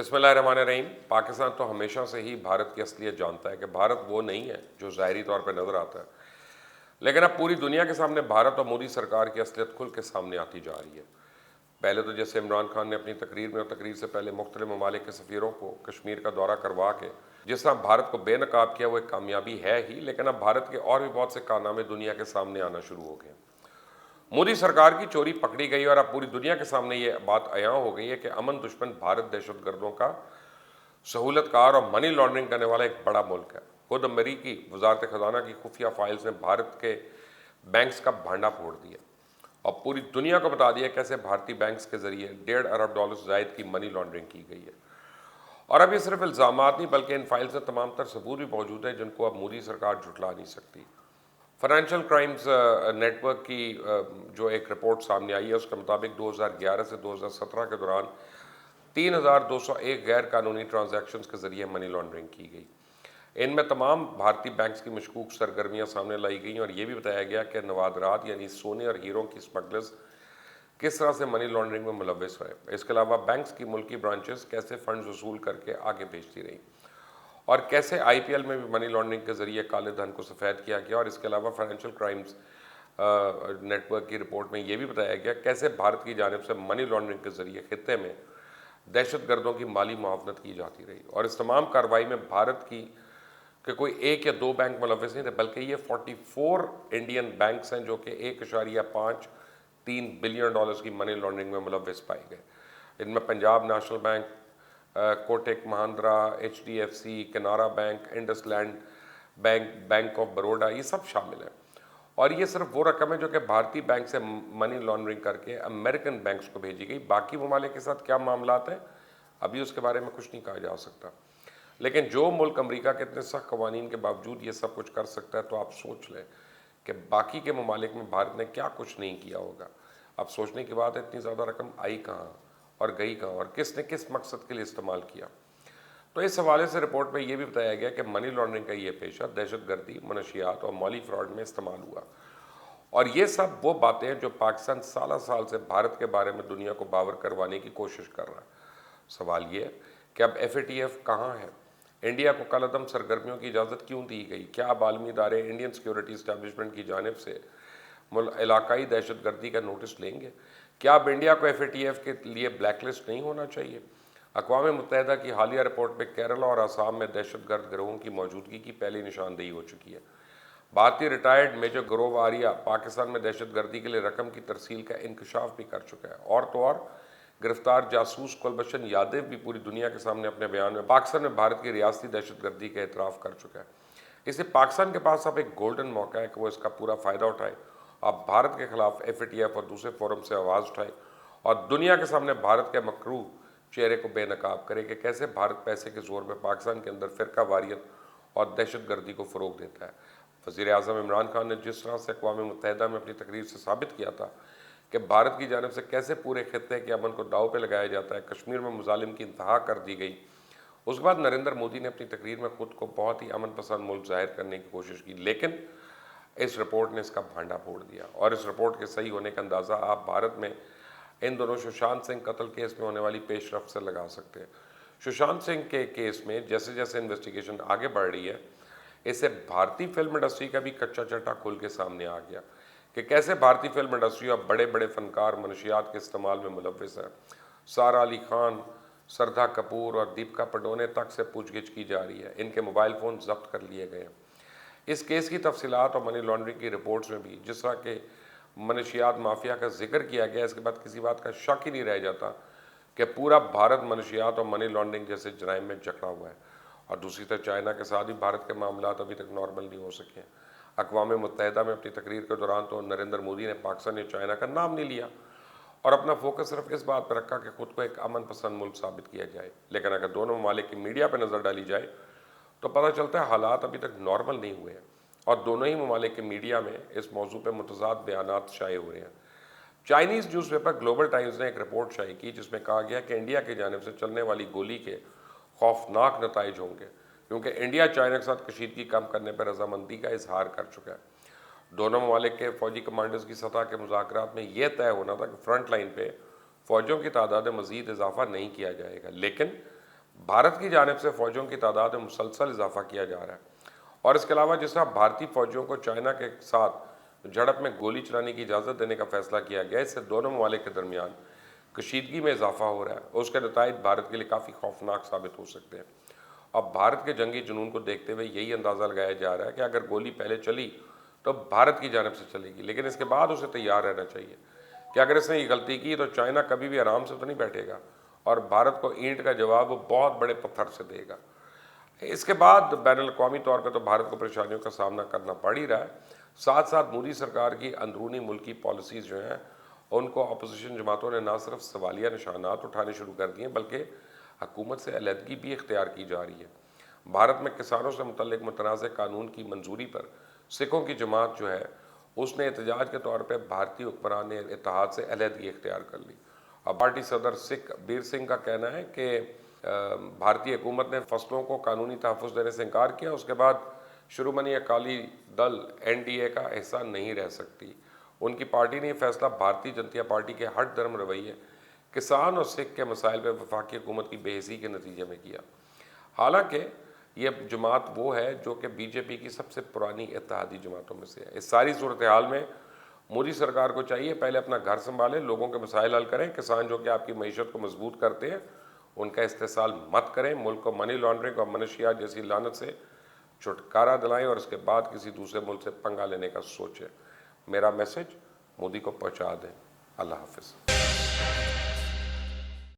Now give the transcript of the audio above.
बिस्मिल्लाहिर्रहमानिर्रहीम। पाकिस्तान तो हमेशा से ही भारत की असलियत जानता है कि भारत वो नहीं है जो ज़ाहिरी तौर पर नज़र आता है, लेकिन अब पूरी दुनिया के सामने भारत और मोदी सरकार की असलियत खुल के सामने आती जा रही है। पहले तो जैसे इमरान खान ने अपनी तकरीर में और तकरीर से पहले मुख्तलिफ ममालिक के सफ़ीरों को कश्मीर का दौरा करवा के जिस तरह भारत को बेनकाब किया, वो एक कामयाबी है ही, लेकिन अब भारत के और भी बहुत से कारनामे दुनिया के सामने आना शुरू हो गए। मोदी सरकार की चोरी पकड़ी गई और अब पूरी दुनिया के सामने ये बात अयां हो गई है कि अमन दुश्मन भारत दहशतगर्दों का सहूलतकार और मनी लॉन्ड्रिंग करने वाला एक बड़ा मुल्क है। खुद अमरीकी वजारत खजाना की खुफिया फाइल्स ने भारत के बैंक्स का भांडा फोड़ दिया और पूरी दुनिया को बता दिया कैसे भारतीय बैंक्स के जरिए $1.5 अरब जायद की मनी लॉन्ड्रिंग की गई है। और अब ये सिर्फ इल्ज़ामात नहीं बल्कि इन फाइल्स में तमाम तर सबूत भी मौजूद है जिनको अब मोदी सरकार झुटला नहीं सकती। फाइनेंशियल क्राइम्स नेटवर्क की जो एक रिपोर्ट सामने आई है उसके मुताबिक 2011 से 2017 के दौरान 3,201 गैर कानूनी ट्रांजैक्शंस के जरिए मनी लॉन्ड्रिंग की गई। इनमें तमाम भारतीय बैंक्स की मशकूक सरगर्मियां सामने लाई गई और ये भी बताया गया कि नवादरात यानी सोने और हीरों की स्मगलर्स किस तरह से मनी लॉन्ड्रिंग में मुलव्वस रहे। इसके अलावा बैंक्स की मुल्की ब्रांचेस कैसे फंड वसूल करके आगे भेजती रही और कैसे आईपीएल में भी मनी लॉन्ड्रिंग के जरिए काले धन को सफ़ेद किया गया। और इसके अलावा फाइनेंशियल क्राइम्स नेटवर्क की रिपोर्ट में ये भी बताया गया कैसे भारत की जानिब से मनी लॉन्ड्रिंग के जरिए खित्ते में दहशतगर्दों की माली मुआवनत की जाती रही। और इस तमाम कार्रवाई में भारत की कि कोई एक या दो बैंक मुलव्वस नहीं थे, बल्कि ये 44 इंडियन बैंक्स हैं जो कि 1.53 बिलियन डॉलर्स की मनी लॉन्ड्रिंग में मुलव्वस पाए गए। इनमें Punjab national bank, Kotak Mahindra, HDFC, Canara bank, IndusInd bank, bank of Baroda, ये सब शामिल हैं। और ये सिर्फ वो रकम है जो कि भारतीय बैंक से मनी लॉन्ड्रिंग करके अमेरिकन बैंक्स को भेजी गई। बाकी ममालिक के साथ क्या मामलात हैं अभी उसके बारे में कुछ नहीं कहा जा सकता, लेकिन जो मुल्क अमेरिका के इतने सख्त कवानीन के बावजूद ये सब कुछ कर सकता है, तो आप सोच लें कि बाकी के ममालिक में भारत ने क्या कुछ नहीं किया होगा। अब सोचने की बात है इतनी ज़्यादा रकम आई कहाँ और गई कहाँ और किसने किस मकसद के लिए इस्तेमाल किया। तो इस हवाले से रिपोर्ट में ये भी बताया गया कि मनी लॉन्ड्रिंग का ये पेशा दहशतगर्दी, मनशियात और माली फ्रॉड में इस्तेमाल हुआ। और ये सब वो बातें हैं जो पाकिस्तान साल साल से भारत के बारे में दुनिया को बावर करवाने की कोशिश कर रहा है। सवाल ये है कि अब FATF कहाँ है, इंडिया को कलअदम सरगर्मियों की इजाज़त क्यों दी गई, क्या अब आलमी इदारे इंडियन सिक्योरिटी इस्टेब्लिशमेंट की जानिब से इलाकाई दहशतगर्दी का नोटिस लेंगे, क्या अब इंडिया को FATF के लिए ब्लैकलिस्ट नहीं होना चाहिए। अक़वाम मुत्तहिदा की हालिया रिपोर्ट में केरला और आसाम में दहशतगर्द गिरोहों की मौजूदगी की पहली निशानदेही हो चुकी है। भारतीय रिटायर्ड मेजर ग्रोव आर्या पाकिस्तान में दहशतगर्दी के लिए रकम की तरसील का इंकशाफ भी कर चुका है। और तो और गिरफ्तार जासूस कुलभूषण यादव भी पूरी दुनिया के सामने अपने बयान में पाकिस्तान में भारत की रियासती दहशतगर्दी का एतराफ़ कर चुका है। इसलिए पाकिस्तान के पास अब एक गोल्डन मौका है कि वो इसका पूरा फ़ायदा उठाए, अब भारत के खिलाफ FATF और दूसरे फोरम से आवाज़ उठाए और दुनिया के सामने भारत के मकरू चेहरे को बेनकाब करे कि कैसे भारत पैसे के जोर में पाकिस्तान के अंदर फ़िरका वारियत और दहशतगर्दी को फ़रोग देता है। वज़ीर आज़म इमरान खान ने जिस तरह से अक़वाम मुत्तहिदा में अपनी तकरीर से साबित किया था कि भारत की जानिब से कैसे पूरे खित्ते के अमन को दाव पे लगाया जाता है, कश्मीर में मुजालिम की इंतहा कर दी गई, उसके बाद नरेंद्र मोदी ने अपनी तकरीर में खुद को बहुत ही अमन पसंद मुल्क जाहिर करने की कोशिश की, लेकिन इस रिपोर्ट ने इसका भांडा फोड़ दिया। और इस रिपोर्ट के सही होने का अंदाज़ा आप भारत में इन दोनों सुशांत सिंह कत्ल केस में होने वाली पेशरफ से लगा सकते हैं। सुशांत सिंह के केस में जैसे जैसे इन्वेस्टिगेशन आगे बढ़ रही है, इससे भारतीय फिल्म इंडस्ट्री का भी कच्चा चट्टा खुल के सामने आ गया कि कैसे भारतीय फिल्म इंडस्ट्री और बड़े बड़े फनकार मनशियात के इस्तेमाल में मुलव्वस है। सारा अली खान, श्रद्धा कपूर और दीपिका पादुकोण तक से पूछगिछ की जा रही है, इनके मोबाइल फ़ोन जब्त कर लिए गए हैं। इस केस की तफसीलात और मनी लॉन्ड्रिंग की रिपोर्ट्स में भी जिस तरह के मनशियात माफिया का जिक्र किया गया, इसके बाद किसी बात का शक ही नहीं रह जाता कि पूरा भारत मनशियात और मनी लॉन्ड्रिंग जैसे जराइम में जकड़ा हुआ है। और दूसरी तरफ चाइना के साथ भी भारत के मामला अभी तक नॉर्मल नहीं हो सके हैं। अक़वाम मुत्तहिदा में अपनी तकरीर के दौरान तो नरेंद्र मोदी ने पाकिस्तान या चाइना का नाम नहीं लिया और अपना फोकस सिर्फ इस बात पर रखा कि खुद को एक अमन पसंद मुल्क साबित किया जाए। लेकिन अगर दोनों ममालिक की मीडिया पर नज़र डाली जाए तो पता चलता है हालात अभी तक नॉर्मल नहीं हुए हैं और दोनों ही ममालिक के मीडिया में इस मौजू पर मुतज़ाद बयानात शाये हो रहे हैं। चाइनीज़ न्यूज़पेपर ग्लोबल टाइम्स ने एक रिपोर्ट शाये की जिसमें कहा गया कि इंडिया की जानिब से चलने वाली गोली के खौफनाक नताइज होंगे, क्योंकि इंडिया चाइना के साथ कशीदगी कम करने पर रजामंदी का इजहार कर चुका है। दोनों ममालिक के फौजी कमांडर्स की सतह के मुज़ाकरात में यह तय होना था कि फ्रंट लाइन पे फ़ौजों की तादाद में मज़ीद इजाफा नहीं किया जाएगा, लेकिन भारत की जानिब से फौजियों की तादाद में मुसलसल इजाफा किया जा रहा है और इसके अलावा जिस तरह भारतीय फौजियों को चाइना के साथ झड़प में गोली चलाने की इजाज़त देने का फैसला किया गया, इससे दोनों ममालिक के दरमियान कशीदगी में इजाफा हो रहा है और उसके नताइज भारत के लिए काफ़ी खौफनाक साबित हो सकते हैं। अब भारत के जंगी जुनून को देखते हुए यही अंदाज़ा लगाया जा रहा है कि अगर गोली पहले चली तो भारत की जानिब से चलेगी, लेकिन इसके बाद उसे तैयार रहना चाहिए कि अगर इसने ये गलती की तो चाइना कभी भी आराम से तो नहीं बैठेगा और भारत को ईंट का जवाब वो बहुत बड़े पत्थर से देगा। इसके बाद बैनुल-अक़वामी तौर पर तो भारत को परेशानियों का सामना करना पड़ ही रहा है। साथ साथ मोदी सरकार की अंदरूनी मुल्की पॉलिसीज़ जो हैं उनको अपोजिशन जमातों ने ना सिर्फ सवालिया निशानात उठाने शुरू कर दिए बल्कि हुकूमत से अलहदगी भी इख्तियार की जा रही है। भारत में किसानों से मुतल्लिक मुतनाज़ कानून की मंजूरी पर सिखों की जमात जो है उसने एहतजाज के तौर पर भारतीय हुक्मरान इत्तेहाद से अलहदगी इख्तियार कर ली। अब पार्टी सदर सिख बीर सिंह का कहना है कि भारतीय हुकूमत ने फसलों को कानूनी तहफ़्फ़ुज़ देने से इनकार किया, उसके बाद शिरोमणि अकाली दल NDA का हिस्सा नहीं रह सकती। उनकी पार्टी ने यह फैसला भारतीय जनता पार्टी के हट धर्म रवैये, किसान और सिख के मसाइल पर वफाकी हुकूमत की बेहिसी के नतीजे में किया। हालांकि ये जमात वो है जो कि BJP की सबसे पुरानी इत्तेहादी जमातों में से है। इस सारी सूरत हाल में मोदी सरकार को चाहिए पहले अपना घर संभालें, लोगों के मसाइल हल करें, किसान जो कि आपकी मईशत को मजबूत करते हैं उनका इस्तेसाल मत करें, मुल्क को मनी लॉन्ड्रिंग और मनशियात जैसी लानत से छुटकारा दिलाएं और इसके बाद किसी दूसरे मुल्क से पंगा लेने का सोचें। मेरा मैसेज मोदी को पहुंचा दें। अल्लाह हाफिज़।